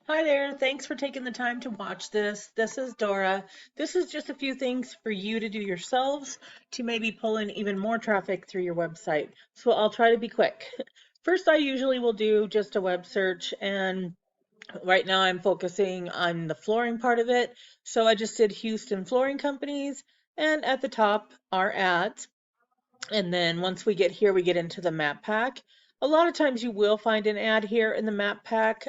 Hi there. Thanks for taking the time to watch this. This is Dora. This is just a few things for you to do yourselves to maybe pull in even more traffic through your website. So I'll try to be quick. First, I usually will do just a web search, and right now I'm focusing on the flooring part of it. So I just did Houston Flooring Companies, and at the top are ads. And then once we get here, we get into the map pack. A lot of times you will find an ad here in the map pack,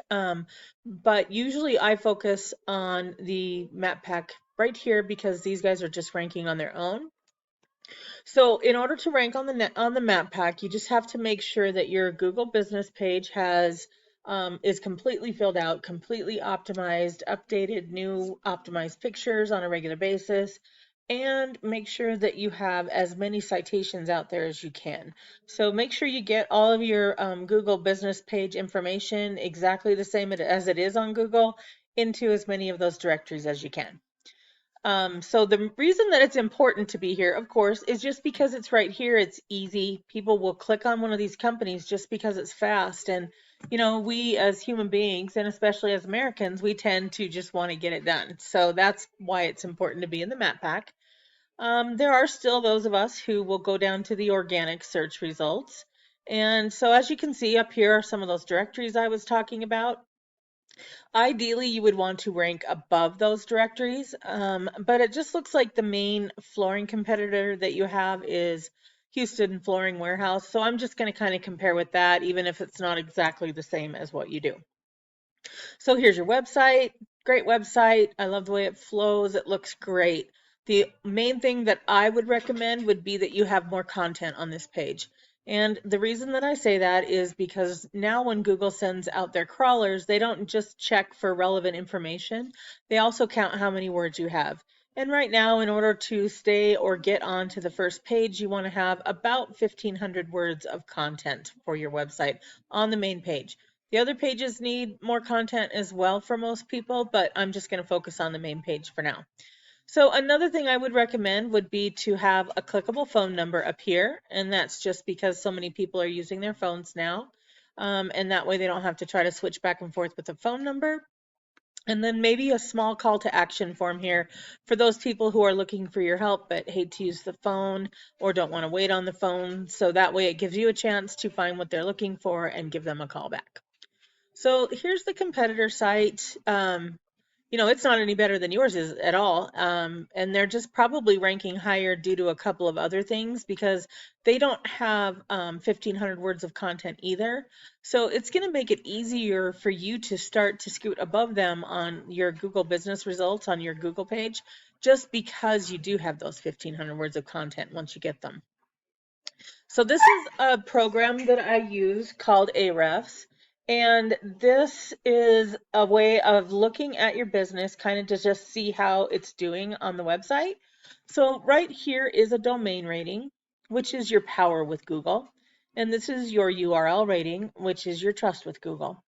but usually I focus on the map pack right here because these guys are just ranking on their own. So in order to rank on the map pack, you just have to make sure that your Google business page is completely filled out, completely optimized, updated, new optimized pictures on a regular basis, and make sure that you have as many citations out there as you can. So make sure you get all of your Google business page information exactly the same as it is on Google into as many of those directories as you can. So the reason that it's important to be here, of course, is just because it's right here. It's easy. People will click on one of these companies just because it's fast. And, we as human beings, and especially as Americans, we tend to just want to get it done. So that's why it's important to be in the map pack. There are still those of us who will go down to the organic search results. And so as you can see up here are some of those directories I was talking about. Ideally, you would want to rank above those directories, but it just looks like the main flooring competitor that you have is Houston Flooring Warehouse. So I'm just going to kind of compare with that, even if it's not exactly the same as what you do. So here's your website. Great website. I love the way it flows. It looks great. The main thing that I would recommend would be that you have more content on this page. And the reason that I say that is because now when Google sends out their crawlers, they don't just check for relevant information. They also count how many words you have. And right now, in order to stay or get onto the first page, you want to have about 1,500 words of content for your website on the main page. The other pages need more content as well for most people, but I'm just going to focus on the main page for now. So another thing I would recommend would be to have a clickable phone number up here, and that's just because so many people are using their phones now, and that way they don't have to try to switch back and forth with a phone number. And then maybe a small call to action form here for those people who are looking for your help but hate to use the phone or don't want to wait on the phone. So that way it gives you a chance to find what they're looking for and give them a call back. So here's the competitor site. It's not any better than yours is at all. And they're just probably ranking higher due to a couple of other things because they don't have 1,500 words of content either. So it's going to make it easier for you to start to scoot above them on your Google business results on your Google page, just because you do have those 1,500 words of content once you get them. So this is a program that I use called Ahrefs, and this is a way of looking at your business kind of to just see how it's doing on the website. So right here is a domain rating, which is your power with Google, and this is your URL rating, which is your trust with Google.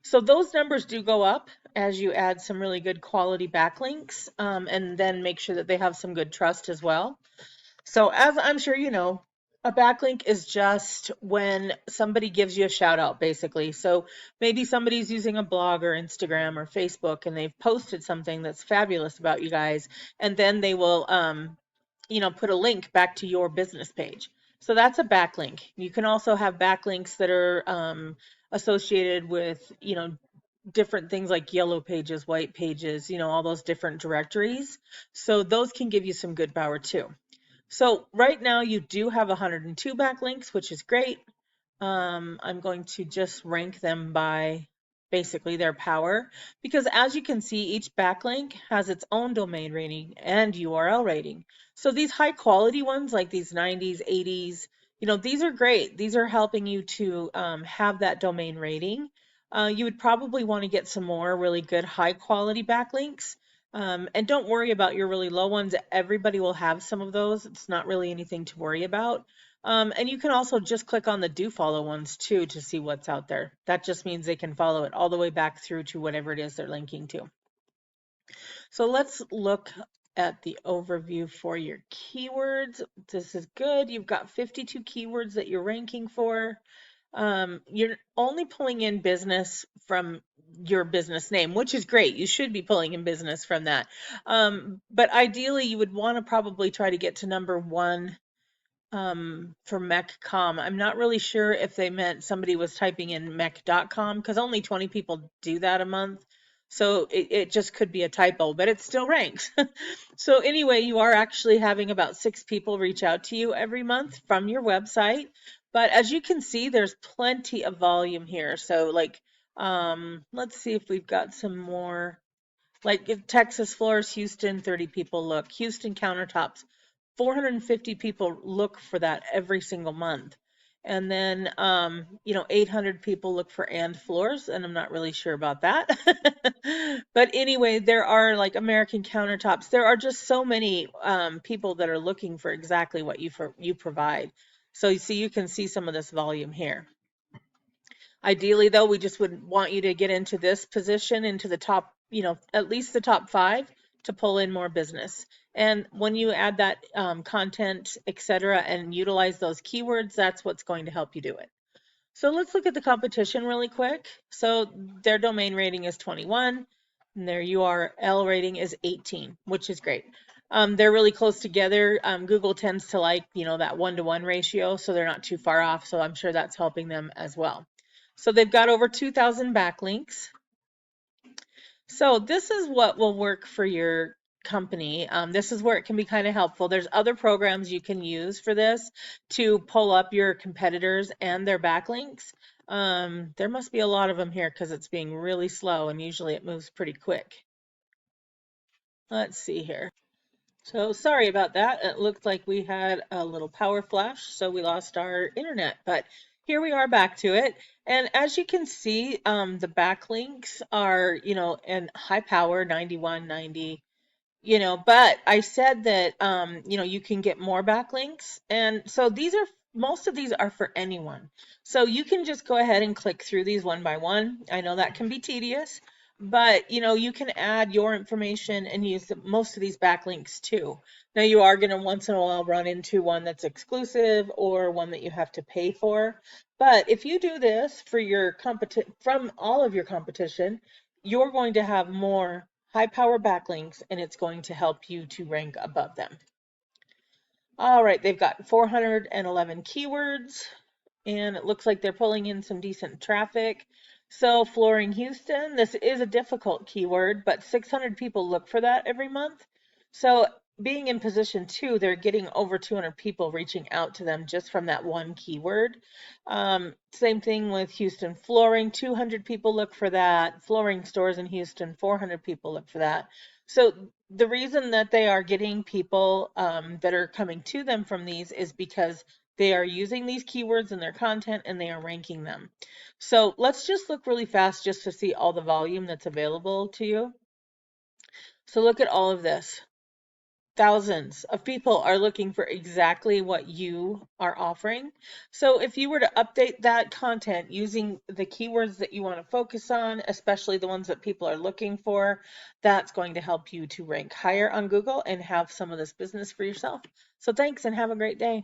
So those numbers do go up as you add some really good quality backlinks, and then make sure that they have some good trust as well. So as I'm sure you know, a backlink is just when somebody gives you a shout out, basically. So maybe somebody's using a blog or Instagram or Facebook and they've posted something that's fabulous about you guys, and then they will, put a link back to your business page. So that's a backlink. You can also have backlinks that are associated with, different things like yellow pages, white pages, all those different directories. So those can give you some good power too. So right now you do have 102 backlinks, which is great. I'm going to just rank them by basically their power because as you can see, each backlink has its own domain rating and URL rating. So these high quality ones like these 90s, 80s, these are great. These are helping you to have that domain rating. You would probably want to get some more really good high quality backlinks. And don't worry about your really low ones. Everybody will have some of those. It's not really anything to worry about. And you can also just click on the do follow ones too to see what's out there. That just means they can follow it all the way back through to whatever it is they're linking to. So let's look at the overview for your keywords. This is good. You've got 52 keywords that you're ranking for. You're only pulling in business from your business name, which is great. You should be pulling in business from that. But ideally, you would want to probably try to get to number 1 for MEK.com. I'm not really sure if they meant somebody was typing in MEK.com because only 20 people do that a month. So it just could be a typo, but it still ranks. So anyway, you are actually having about 6 people reach out to you every month from your website. But as you can see, there's plenty of volume here. So like, let's see if we've got some more. Like Texas floors, Houston, 30 people look. Houston countertops, 450 people look for that every single month. And then, 800 people look for and floors, and I'm not really sure about that. But anyway, there are like American countertops. There are just so many people that are looking for exactly what you provide. So you see, you can see some of this volume here. Ideally, though, we just would want you to get into this position, into the top, at least the top 5 to pull in more business. And when you add that content, etc., and utilize those keywords, that's what's going to help you do it. So let's look at the competition really quick. So their domain rating is 21, and their URL rating is 18, which is great. They're really close together. Google tends to like, that 1-to-1 ratio, so they're not too far off. So I'm sure that's helping them as well. So they've got over 2,000 backlinks. So this is what will work for your company. This is where it can be kind of helpful. There's other programs you can use for this to pull up your competitors and their backlinks. There must be a lot of them here because it's being really slow and usually it moves pretty quick. Let's see here. So sorry about that. It looked like we had a little power flash, so we lost our internet, but here we are back to it. And as you can see, the backlinks are, in high power, 91, 90, but I said that, you can get more backlinks. And so most of these are for anyone. So you can just go ahead and click through these one by one. I know that can be tedious, but, you can add your information and use most of these backlinks too. Now you are going to once in a while run into one that's exclusive or one that you have to pay for. But if you do this for your from all of your competition, you're going to have more high power backlinks and it's going to help you to rank above them. All right, they've got 411 keywords and it looks like they're pulling in some decent traffic. So flooring Houston, this is a difficult keyword, but 600 people look for that every month. So being in position 2, they're getting over 200 people reaching out to them just from that one keyword. Same thing with Houston flooring, 200 people look for that. Flooring stores in Houston, 400 people look for that. So the reason that they are getting people that are coming to them from these is because they are using these keywords in their content and they are ranking them. So let's just look really fast just to see all the volume that's available to you. So look at all of this. Thousands of people are looking for exactly what you are offering. So if you were to update that content using the keywords that you want to focus on, especially the ones that people are looking for, that's going to help you to rank higher on Google and have some of this business for yourself. So thanks and have a great day.